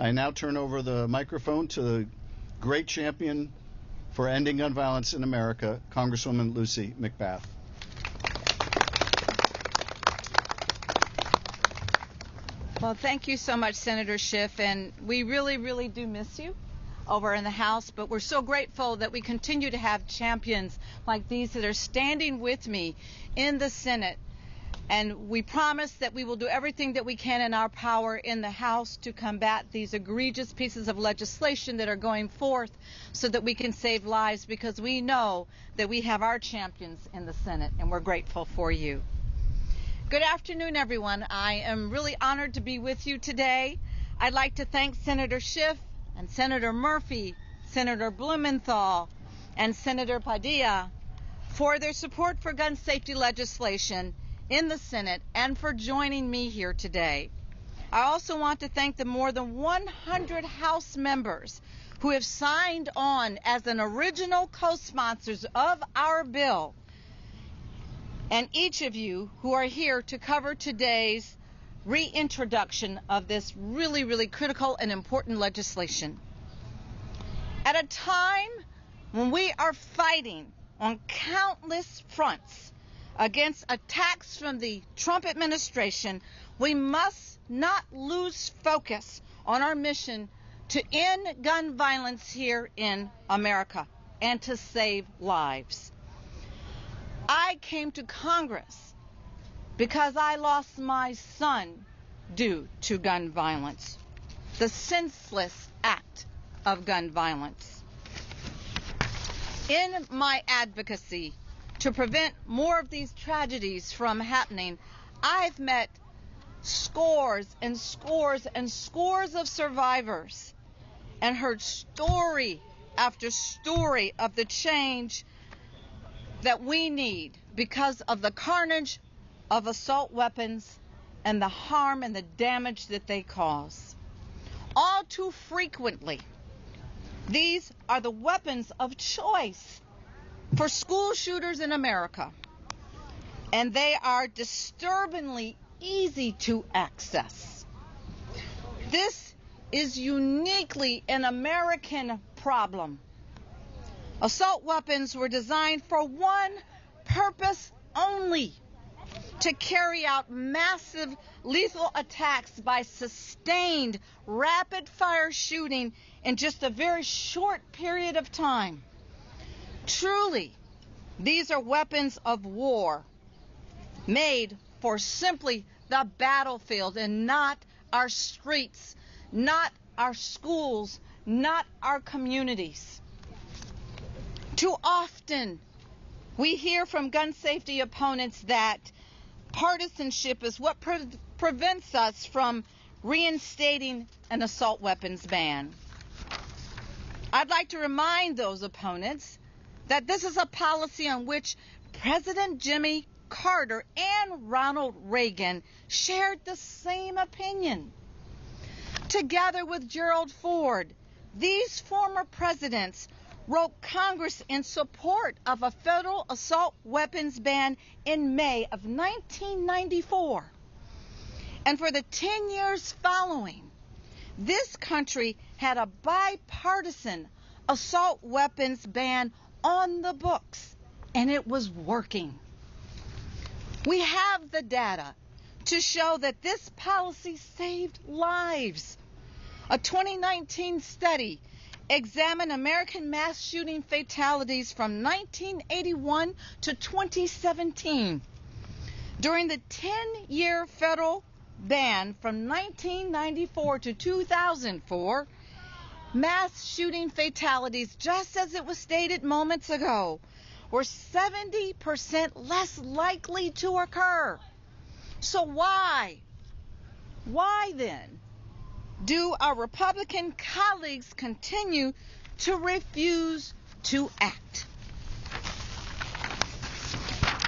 I now turn over the microphone to the great champion for ending gun violence in America, Congresswoman Lucy McBath. Well, thank you so much, Senator Schiff, and we really, really do miss you over in the House, but we're so grateful that we continue to have champions like these that are standing with me in the Senate. And we promise that we will do everything that we can in our power in the House to combat these egregious pieces of legislation that are going forth so that we can save lives, because we know that we have our champions in the Senate, and we're grateful for you. Good afternoon, everyone. I am really honored to be with you today. I'd like to thank Senator Schiff and Senator Murphy, Senator Blumenthal, and Senator Padilla for their support for gun safety legislation in the Senate and for joining me here today. I also want to thank the more than 100 House members who have signed on as an original co-sponsors of our bill, and each of you who are here to cover today's reintroduction of this really, really critical and important legislation. At a time when we are fighting on countless fronts against attacks from the Trump administration, we must not lose focus on our mission to end gun violence here in America and to save lives. I came to Congress because I lost my son due to gun violence, the senseless act of gun violence. In my advocacy to prevent more of these tragedies from happening, I've met scores and scores and scores of survivors and heard story after story of the change that we need because of the carnage of assault weapons and the harm and the damage that they cause. All too frequently, these are the weapons of choice for school shooters in America, and they are disturbingly easy to access. This is uniquely an American problem. Assault weapons were designed for one purpose only: to carry out massive lethal attacks by sustained rapid-fire shooting in just a very short period of time. Truly, these are weapons of war made for simply the battlefield and not our streets, not our schools, not our communities. Too often, we hear from gun safety opponents that partisanship is what prevents us from reinstating an assault weapons ban. I'd like to remind those opponents that this is a policy on which President Jimmy Carter and Ronald Reagan shared the same opinion. Together with Gerald Ford, these former presidents wrote Congress in support of a federal assault weapons ban in May of 1994. And for the 10 years following, this country had a bipartisan assault weapons ban on the books, and it was working. We have the data to show that this policy saved lives. A 2019 study examined American mass shooting fatalities from 1981 to 2017. During the 10-year federal ban from 1994 to 2004, mass shooting fatalities, just as it was stated moments ago, were 70% less likely to occur. So why then do our Republican colleagues continue to refuse to act?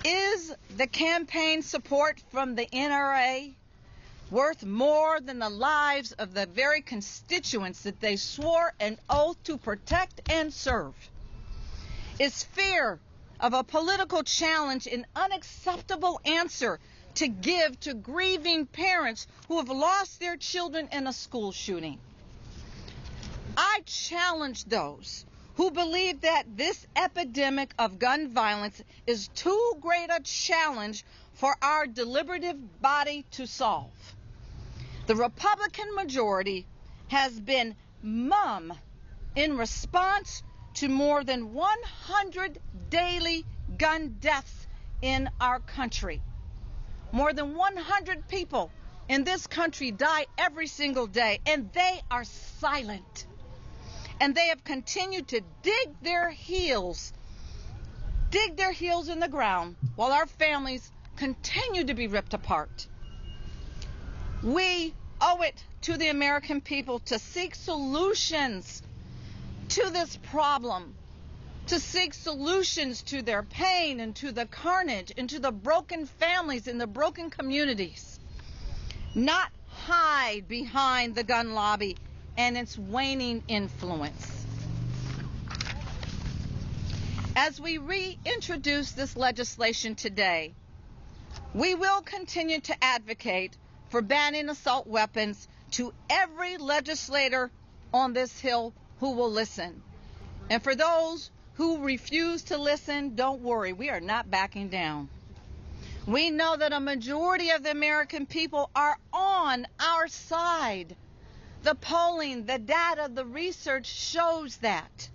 Is the campaign support from the NRA worth more than the lives of the very constituents that they swore an oath to protect and serve? Is fear of a political challenge an unacceptable answer to give to grieving parents who have lost their children in a school shooting? I challenge those who believe that this epidemic of gun violence is too great a challenge for our deliberative body to solve. The Republican majority has been mum in response to more than 100 daily gun deaths in our country. More than 100 people in this country die every single day, and they are silent. And they have continued to dig their heels in the ground while our families continue to be ripped apart. We owe it to the American people to seek solutions to this problem, to seek solutions to their pain and to the carnage and to the broken families and the broken communities, not hide behind the gun lobby and its waning influence. As we reintroduce this legislation today, we will continue to advocate for banning assault weapons to every legislator on this Hill who will listen. And for those who refuse to listen, don't worry, we are not backing down. We know that a majority of the American people are on our side. The polling, the data, the research shows that.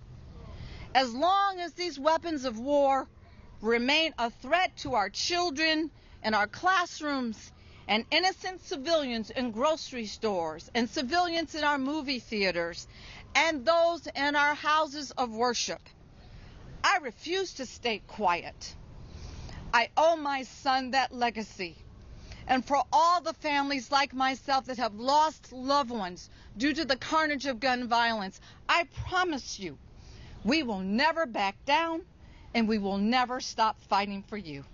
As long as these weapons of war remain a threat to our children and our classrooms and innocent civilians in grocery stores and civilians in our movie theaters and those in our houses of worship, I refuse to stay quiet. I owe my son that legacy. And for all the families like myself that have lost loved ones due to the carnage of gun violence, I promise you, we will never back down and we will never stop fighting for you.